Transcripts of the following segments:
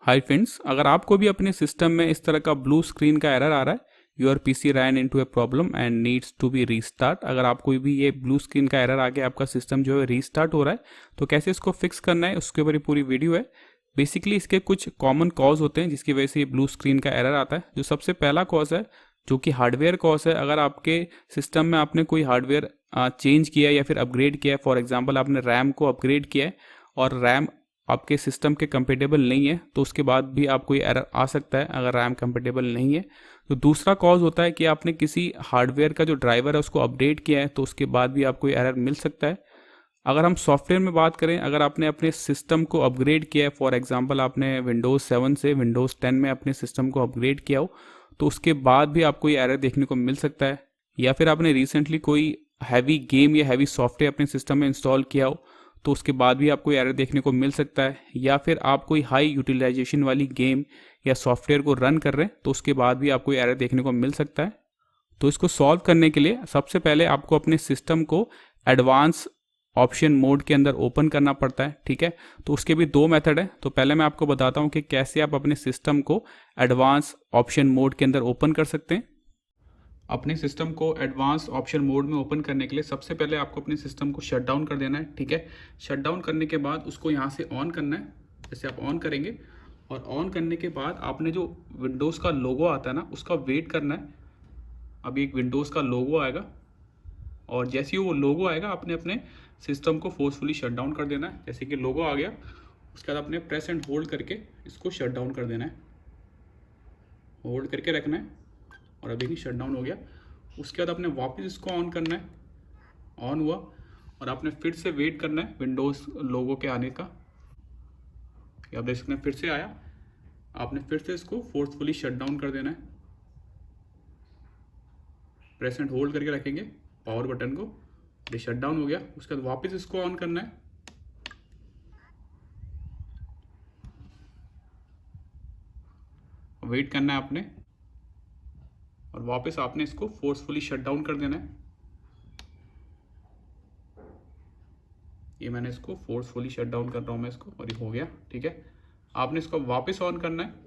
Hi friends, अगर आपको भी अपने सिस्टम में इस तरह का ब्लू स्क्रीन का एरर आ रहा है, your PC ran into a problem and needs to be restart. अगर आपको भी ये ब्लू स्क्रीन का एरर आ गया, आपका सिस्टम जो है रीस्टार्ट हो रहा है, तो कैसे इसको फिक्स करना है उसके ऊपर ये पूरी वीडियो है। बेसिकली इसके कुछ कॉमन कॉज होते हैं जिसकी वजह से ये ब्लू स्क्रीन का एरर आता है। जो सबसे पहला कॉज है जो कि हार्डवेयर कॉज है, अगर आपके सिस्टम में आपने कोई हार्डवेयर चेंज किया है या फिर अपग्रेड किया है, फॉर एग्जांपल आपने रैम को अपग्रेड किया है और रैम आपके सिस्टम के कंपेटेबल नहीं है, तो उसके बाद भी आपको ये एरर आ सकता है अगर रैम कंपेटेबल नहीं है। तो दूसरा कॉज होता है कि आपने किसी हार्डवेयर का जो ड्राइवर है उसको अपडेट किया है, तो उसके बाद भी आपको ये एरर मिल सकता है। अगर हम सॉफ्टवेयर में बात करें, अगर आपने अपने सिस्टम को अपग्रेड किया है, फॉर एग्जांपल आपने विंडोज़ 7 से विंडोज़ 10 में अपने सिस्टम को अपग्रेड किया हो, तो उसके बाद भी आपको ये एरर देखने को मिल सकता है। या फिर आपने रिसेंटली कोई हैवी गेम या हैवी सॉफ्टवेयर अपने सिस्टम में इंस्टॉल किया हो, तो उसके बाद भी आपको एरर देखने को मिल सकता है। या फिर आप कोई हाई यूटिलाइजेशन वाली गेम या सॉफ्टवेयर को रन कर रहे हैं, तो उसके बाद भी आपको एरर देखने को मिल सकता है। तो इसको सॉल्व करने के लिए सबसे पहले आपको अपने सिस्टम को एडवांस ऑप्शन मोड के अंदर ओपन करना पड़ता है, ठीक है। तो उसके भी दो मेथड है। तो पहले मैं आपको बताता हूँ कि कैसे आप अपने सिस्टम को एडवांस ऑप्शन मोड के अंदर ओपन कर सकते हैं। अपने सिस्टम को एडवांस ऑप्शन मोड में ओपन करने के लिए सबसे पहले आपको अपने सिस्टम को शट डाउन कर देना है, ठीक है। शट डाउन करने के बाद उसको यहाँ से ऑन करना है। जैसे आप ऑन करेंगे और ऑन करने के बाद आपने जो विंडोज़ का लोगो आता है ना, उसका वेट करना है। अभी एक विंडोज़ का लोगो आएगा और जैसे ही वो लोगो आएगा आपने अपने सिस्टम को फोर्सफुली शट डाउन कर देना है। जैसे कि लोगो आ गया, उसके बाद आपने प्रेस एंड होल्ड करके इसको शट डाउन कर देना है। होल्ड करके रखना है और अभी भी शट डाउन हो गया। उसके बाद आपने वापस इसको ऑन करना है। ऑन हुआ और आपने फिर से वेट करना है विंडोज़ लोगो के आने का। आप देख सकते हैं फिर से आया, आपने फिर से इसको फोर्सफुली शट डाउन कर देना है। प्रेस एंड होल्ड करके रखेंगे पावर बटन को, ये शट डाउन हो गया। उसके बाद वापस इसको ऑन करना है। वेट करना है आपने और वापस आपने इसको फोर्सफुली शट डाउन कर देना है। ये मैंने इसको फोर्सफुली शट डाउन कर रहा हूं मैं इसको, और ये हो गया, ठीक है। आपने इसको वापस ऑन करना है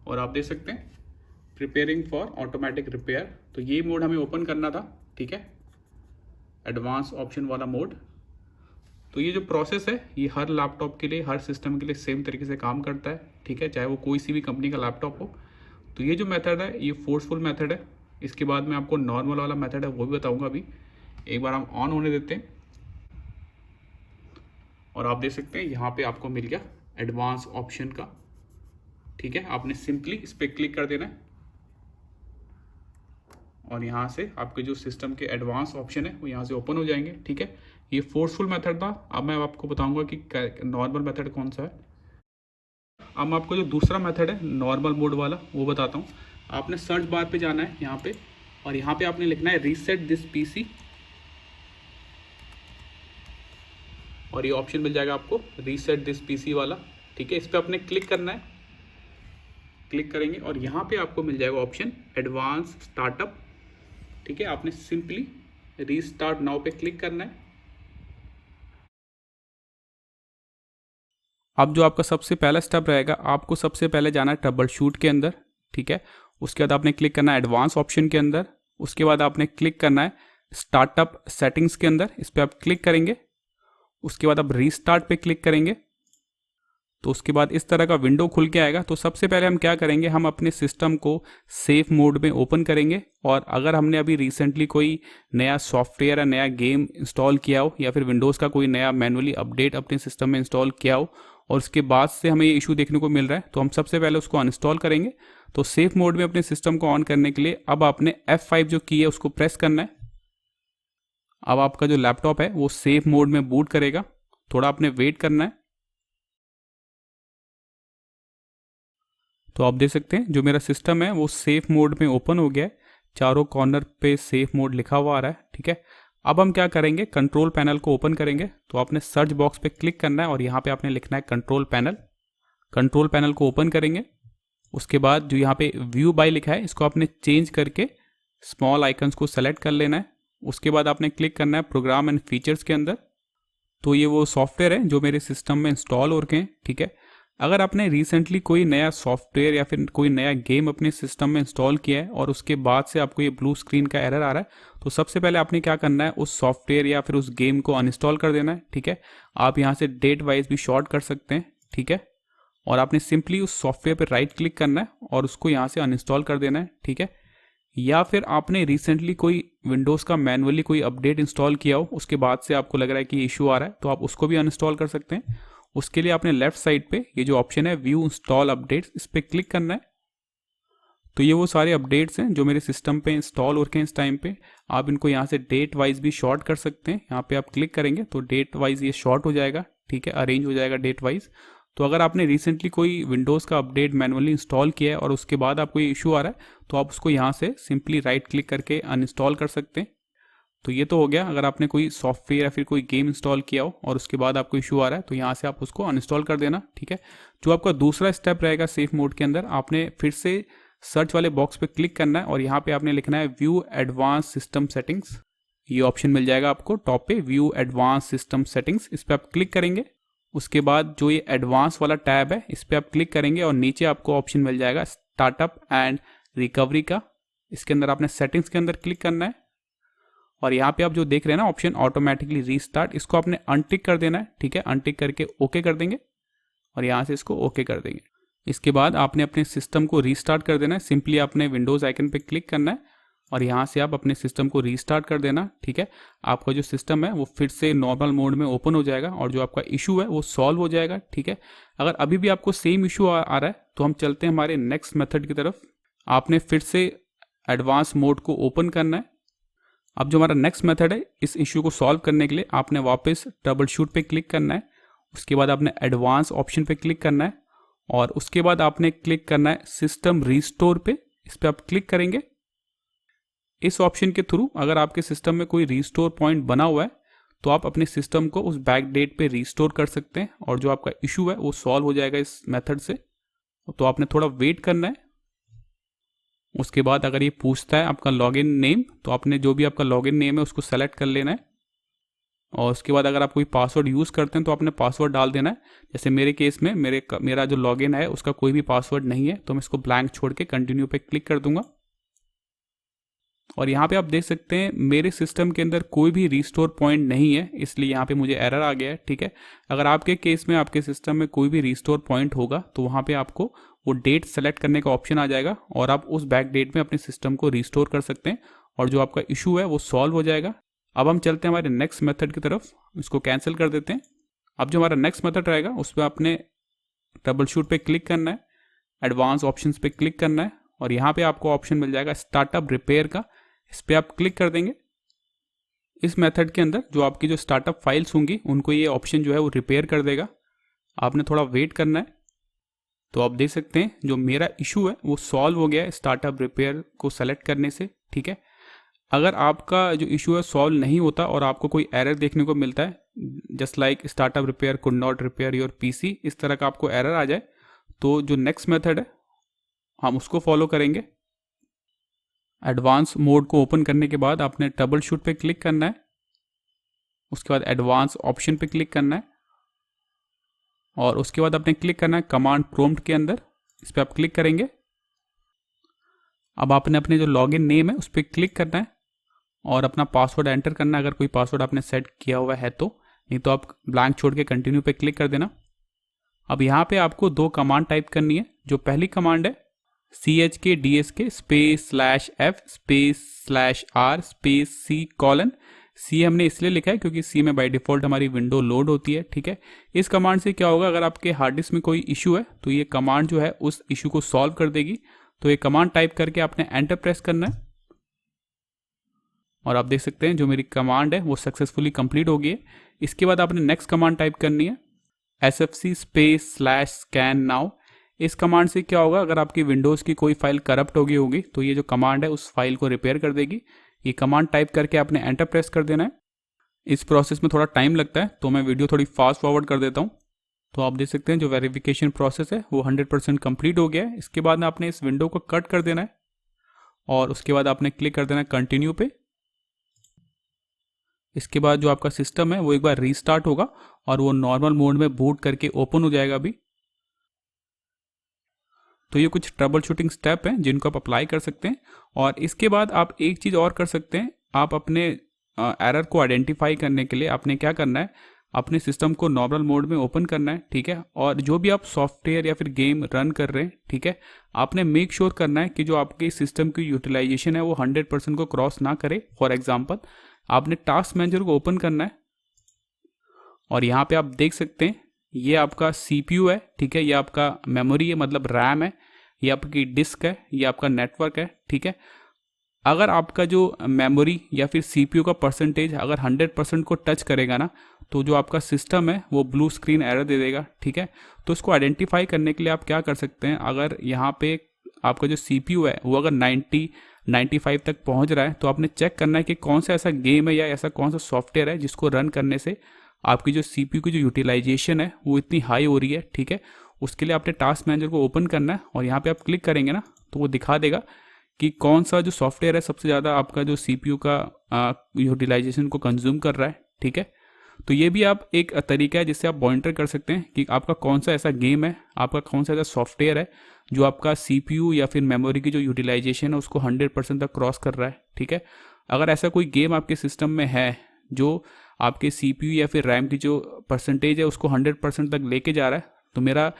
और आप देख सकते हैं प्रिपेयरिंग फॉर ऑटोमेटिक रिपेयर। तो ये मोड हमें ओपन करना था, ठीक है, एडवांस ऑप्शन वाला मोड। तो ये जो प्रोसेस है ये हर लैपटॉप के लिए, हर सिस्टम के लिए सेम तरीके से काम करता है, ठीक है, चाहे वो कोई सी भी कंपनी का लैपटॉप हो। तो ये जो मेथड है ये फोर्सफुल मेथड है। इसके बाद मैं आपको नॉर्मल वाला मेथड है वो भी बताऊंगा। अभी एक बार हम ऑन होने देते हैं और आप देख सकते हैं यहाँ पे आपको मिल गया एडवांस ऑप्शन का, ठीक है। आपने सिंपली इस पर क्लिक कर देना है और यहाँ से आपके जो सिस्टम के एडवांस ऑप्शन है वो यहाँ से ओपन हो जाएंगे, ठीक है। ये फोर्सफुल मेथड था। अब मैं आपको बताऊंगा कि नॉर्मल मेथड कौन सा है। अब मैं आपको जो दूसरा मेथड है नॉर्मल मोड वाला वो बताता हूँ। आपने सर्च बार पे जाना है यहाँ पे और यहाँ पे आपने लिखना है रीसेट दिस पीसी और ये ऑप्शन मिल जाएगा आपको रीसेट दिस पीसी वाला, ठीक है। इस पर आपने क्लिक करना है। क्लिक करेंगे और यहाँ पे आपको मिल जाएगा ऑप्शन एडवांस स्टार्टअप, ठीक है। आपने सिंपली रीस्टार्ट नाउ पे क्लिक करना है। अब जो आपका सबसे पहला स्टेप रहेगा, आपको सबसे पहले जाना है ट्रबल शूट के अंदर, ठीक है। उसके बाद आपने क्लिक करना है एडवांस ऑप्शन के अंदर। उसके बाद आपने क्लिक करना है स्टार्टअप सेटिंग्स के अंदर, इस पर आप क्लिक करेंगे। उसके बाद आप रीस्टार्ट पे क्लिक करेंगे तो उसके बाद इस तरह का विंडो खुल के आएगा। तो सबसे पहले हम क्या करेंगे, हम अपने सिस्टम को सेफ मोड में ओपन करेंगे और अगर हमने अभी रिसेंटली कोई नया सॉफ्टवेयर या नया गेम इंस्टॉल किया हो या फिर विंडोज़ का कोई नया मैनुअली अपडेट अपने सिस्टम में इंस्टॉल किया हो और उसके बाद से हमें ये इशू देखने को मिल रहा है, तो हम सबसे पहले उसको अनइंस्टॉल करेंगे। तो सेफ मोड में अपने सिस्टम को ऑन करने के लिए अब आपने F5 जो की है उसको प्रेस करना है। अब आपका जो लैपटॉप है वो सेफ मोड में बूट करेगा, थोड़ा आपने वेट करना है। तो आप देख सकते हैं जो मेरा सिस्टम है वो सेफ मोड में ओपन हो गया है। चारों कॉर्नर पे सेफ मोड लिखा हुआ आ रहा है, ठीक है। अब हम क्या करेंगे, कंट्रोल पैनल को ओपन करेंगे। तो आपने सर्च बॉक्स पे क्लिक करना है और यहाँ पे आपने लिखना है कंट्रोल पैनल। कंट्रोल पैनल को ओपन करेंगे। उसके बाद जो यहाँ पे व्यू बाय लिखा है इसको आपने चेंज करके स्मॉल आइकन्स को सेलेक्ट कर लेना है। उसके बाद आपने क्लिक करना है प्रोग्राम एंड फीचर्स के अंदर। तो ये वो सॉफ्टवेयर है जो मेरे सिस्टम में इंस्टॉल हो रखे हैं, ठीक है। अगर आपने रिसेंटली कोई नया सॉफ्टवेयर या फिर कोई नया गेम अपने सिस्टम में इंस्टॉल किया है और उसके बाद से आपको ये ब्लू स्क्रीन का एरर आ रहा है, तो सबसे पहले आपने क्या करना है, उस सॉफ्टवेयर या फिर उस गेम को अनइंस्टॉल कर देना है, ठीक है। आप यहाँ से डेट वाइज भी शॉर्ट कर सकते हैं, ठीक है। और आपने सिंपली उस सॉफ्टवेयर पर राइट क्लिक करना है और उसको यहाँ से अनइंस्टॉल कर देना है, ठीक है। या फिर आपने रिसेंटली कोई विंडोज़ का मैनुअली कोई अपडेट इंस्टॉल किया हो, उसके बाद से आपको लग रहा है कि इशू आ रहा है, तो आप उसको भी अनइंस्टॉल कर सकते हैं। उसके लिए आपने लेफ्ट साइड पे ये जो ऑप्शन है व्यू इंस्टॉल अपडेट्स, इस पर क्लिक करना है। तो ये वो सारे अपडेट्स हैं जो मेरे सिस्टम पे इंस्टॉल हो रखे हैं इस टाइम पे। आप इनको यहाँ से डेट वाइज भी शॉर्ट कर सकते हैं। यहाँ पे आप क्लिक करेंगे तो डेट वाइज ये शॉर्ट हो जाएगा, ठीक है, अरेंज हो जाएगा डेट वाइज। तो अगर आपने रिसेंटली कोई विंडोज़ का अपडेट मैनुअली इंस्टॉल किया है और उसके बाद आपको ये इशू आ रहा है, तो आप उसको यहाँ से सिंपली राइट क्लिक करके अनइंस्टॉल कर सकते हैं। तो ये तो हो गया अगर आपने कोई सॉफ्टवेयर या फिर कोई गेम इंस्टॉल किया हो और उसके बाद आपको इशू आ रहा है, तो यहाँ से आप उसको अनइंस्टॉल कर देना, ठीक है। जो आपका दूसरा स्टेप रहेगा सेफ मोड के अंदर, आपने फिर से सर्च वाले बॉक्स पे क्लिक करना है और यहाँ पे आपने लिखना है व्यू एडवांस सिस्टम सेटिंग्स। ये ऑप्शन मिल जाएगा आपको टॉप पे, व्यू एडवांस सिस्टम सेटिंग्स, इस पर आप क्लिक करेंगे। उसके बाद जो ये एडवांस वाला टैब है इस पर आप क्लिक करेंगे और नीचे आपको ऑप्शन मिल जाएगा स्टार्टअप एंड रिकवरी का। इसके अंदर आपने सेटिंग्स के अंदर क्लिक करना है और यहाँ पे आप जो देख रहे हैं ना ऑप्शन ऑटोमेटिकली रीस्टार्ट, इसको आपने अनटिक कर देना है, ठीक है। अनटिक करके ओके कर देंगे और यहाँ से इसको ओके कर देंगे। इसके बाद आपने अपने सिस्टम को रीस्टार्ट कर देना है। सिंपली आपने विंडोज़ आइकन पे क्लिक करना है और यहाँ से आप अपने सिस्टम को रीस्टार्ट कर देना, ठीक है। आपका जो सिस्टम है वो फिर से नॉर्मल मोड में ओपन हो जाएगा और जो आपका इशू है वो सॉल्व हो जाएगा, ठीक है। अगर अभी भी आपको सेम इशू आ रहा है तो हम चलते हैं हमारे नेक्स्ट मेथड की तरफ। आपने फिर से एडवांस मोड को ओपन करना है। अब जो हमारा नेक्स्ट मेथड है, इस इशू को सॉल्व करने के लिए आपने वापस ट्रबल शूट पे क्लिक करना है। उसके बाद आपने एडवांस ऑप्शन पे क्लिक करना है और उसके बाद आपने क्लिक करना है सिस्टम रीस्टोर पे, इस पर आप क्लिक करेंगे। इस ऑप्शन के थ्रू अगर आपके सिस्टम में कोई रीस्टोर पॉइंट बना हुआ है तो आप अपने सिस्टम को उस बैक डेट पे रीस्टोर कर सकते हैं और जो आपका इशू है वो सॉल्व हो जाएगा इस मेथड से। तो आपने थोड़ा वेट करना है। उसके बाद अगर ये पूछता है आपका लॉगिन नेम, तो आपने जो भी आपका लॉगिन नेम है उसको सेलेक्ट कर लेना है और उसके बाद अगर आप कोई पासवर्ड यूज़ करते हैं तो आपने पासवर्ड डाल देना है। जैसे मेरे केस में मेरा जो लॉगिन है उसका कोई भी पासवर्ड नहीं है, तो मैं इसको ब्लैंक छोड़ के कंटिन्यू पे क्लिक कर दूंगा। और यहाँ पे आप देख सकते हैं मेरे सिस्टम के अंदर कोई भी रीस्टोर पॉइंट नहीं है, इसलिए यहाँ पे मुझे एरर आ गया है, ठीक है। अगर आपके केस में आपके सिस्टम में कोई भी रीस्टोर पॉइंट होगा तो वहाँ पे आपको वो डेट सेलेक्ट करने का ऑप्शन आ जाएगा और आप उस बैक डेट में अपने सिस्टम को रीस्टोर कर सकते हैं और जो आपका इशू है वो सॉल्व हो जाएगा। अब हम चलते हैं हमारे नेक्स्ट मेथड की तरफ, इसको कैंसिल कर देते हैं। अब जो हमारा नेक्स्ट मेथड रहेगा उस पर आपने ट्रबल शूट पे क्लिक करना है, एडवांस ऑप्शंस पे क्लिक करना है और यहाँ पे आपको ऑप्शन मिल जाएगा स्टार्टअप रिपेयर का, इस पर आप क्लिक कर देंगे। इस मेथड के अंदर जो आपकी जो स्टार्टअप फाइल्स होंगी उनको ये ऑप्शन जो है वो रिपेयर कर देगा। आपने थोड़ा वेट करना है। तो आप देख सकते हैं जो मेरा इशू है वो सॉल्व हो गया है स्टार्टअप रिपेयर को सेलेक्ट करने से, ठीक है। अगर आपका जो इशू है सॉल्व नहीं होता और आपको कोई एरर देखने को मिलता है, just like startup repair could not repair your PC, इस तरह का आपको एरर आ जाए, तो जो नेक्स्ट मेथड है हम उसको फॉलो करेंगे। एडवांस मोड को ओपन करने के बाद आपने ट्रबल शूट पे क्लिक करना है। उसके बाद एडवांस ऑप्शन पे क्लिक करना है और उसके बाद आपने क्लिक करना है कमांड प्रॉम्प्ट के अंदर, इस पर आप क्लिक करेंगे। अब आपने अपने जो लॉगिन नेम है उस पर क्लिक करना है और अपना पासवर्ड एंटर करना है, अगर कोई पासवर्ड आपने सेट किया हुआ है तो, नहीं तो आप ब्लैंक छोड़ के कंटिन्यू पे क्लिक कर देना। अब यहाँ पे आपको 2 कमांड टाइप करनी है। जो पहली कमांड है chkdsk /f /r c:, सी हमने इसलिए लिखा है क्योंकि सी में बाय डिफॉल्ट हमारी विंडो लोड होती है, ठीक है। इस कमांड से क्या होगा, अगर आपके हार्ड डिस्क में कोई इशू है तो ये कमांड जो है उस इशू को सॉल्व कर देगी। तो ये कमांड टाइप करके आपने एंटर प्रेस करना है और आप देख सकते हैं जो मेरी कमांड है वो सक्सेसफुली कंप्लीट हो गई है। इसके बाद आपने नेक्स्ट कमांड टाइप करनी है sfc /scan now। इस कमांड से क्या होगा, अगर आपकी विंडोज़ की कोई फाइल करप्ट हो गई होगी तो ये जो कमांड है उस फाइल को रिपेयर कर देगी। ये कमांड टाइप करके आपने एंटर प्रेस कर देना है। इस प्रोसेस में थोड़ा टाइम लगता है तो मैं वीडियो थोड़ी फास्ट फॉरवर्ड कर देता हूँ। तो आप देख सकते हैं जो वेरिफिकेशन प्रोसेस है वो 100% कंप्लीट हो गया है। इसके बाद आपने इस विंडो को कट कर देना है और उसके बाद आपने क्लिक कर देना है कंटिन्यू पे। इसके बाद जो आपका सिस्टम है वो एक बार रीस्टार्ट होगा और वो नॉर्मल मोड में बूट करके ओपन हो जाएगा अभी। तो ये कुछ ट्रबल शूटिंग स्टेप हैं जिनको आप अप्लाई कर सकते हैं। और इसके बाद आप एक चीज़ और कर सकते हैं, आप अपने एरर को आइडेंटिफाई करने के लिए आपने क्या करना है, अपने सिस्टम को नॉर्मल मोड में ओपन करना है, ठीक है। और जो भी आप सॉफ्टवेयर या फिर गेम रन कर रहे हैं, ठीक है, आपने मेक श्योर करना है कि जो आपके सिस्टम की यूटिलाइजेशन है वो 100% को क्रॉस ना करे। फॉर एग्जाम्पल आपने टास्क मैनेजर को ओपन करना है और यहाँ पे आप देख सकते हैं ये आपका CPU है, ठीक है, ये आपका मेमोरी है मतलब रैम है, ये आपकी डिस्क है, ये आपका नेटवर्क है, ठीक है। अगर आपका जो मेमोरी या फिर CPU का परसेंटेज अगर 100% को टच करेगा ना, तो जो आपका सिस्टम है वो ब्लू स्क्रीन एरर दे देगा, ठीक है। तो इसको आइडेंटिफाई करने के लिए आप क्या कर सकते हैं, अगर यहाँ पे आपका जो CPU है वो अगर 95 तक पहुँच रहा है तो आपने चेक करना है कि कौन सा ऐसा गेम है या ऐसा कौन सा सॉफ्टवेयर है जिसको रन करने से आपकी जो CPU की जो यूटिलाइजेशन है वो इतनी हाई हो रही है, ठीक है। उसके लिए आपने टास्क मैनेजर को ओपन करना है और यहाँ पे आप क्लिक करेंगे ना तो वो दिखा देगा कि कौन सा जो सॉफ्टवेयर है सबसे ज़्यादा आपका जो CPU का यूटिलाइजेशन को कंज्यूम कर रहा है, ठीक है। तो ये भी आप एक तरीका है जिससे आप मॉनिटर कर सकते हैं कि आपका कौन सा ऐसा गेम है, आपका कौन सा ऐसा सॉफ्टवेयर है जो आपका CPU या फिर मेमोरी की जो यूटिलाइजेशन है उसको 100% तक क्रॉस कर रहा है, ठीक है। अगर ऐसा कोई गेम आपके सिस्टम में है जो आपके CPU या फिर रैम की जो परसेंटेज है उसको 100% तक लेके जा रहा है, तो मेरा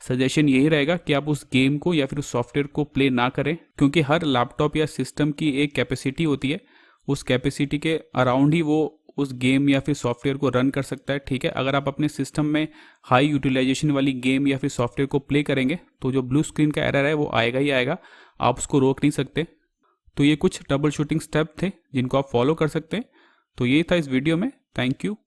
सजेशन यही रहेगा कि आप उस गेम को या फिर उस सॉफ्टवेयर को प्ले ना करें, क्योंकि हर लैपटॉप या सिस्टम की एक कैपेसिटी होती है, उस कैपेसिटी के अराउंड ही वो उस गेम या फिर सॉफ्टवेयर को रन कर सकता है, ठीक है। अगर आप अपने सिस्टम में हाई यूटिलाइजेशन वाली गेम या फिर सॉफ्टवेयर को प्ले करेंगे तो जो ब्लू स्क्रीन का एरर है वो आएगा ही आएगा, आप उसको रोक नहीं सकते। तो ये कुछ ट्रबल शूटिंग स्टेप थे जिनको आप फॉलो कर सकते हैं। तो ये था इस वीडियो में। Thank you.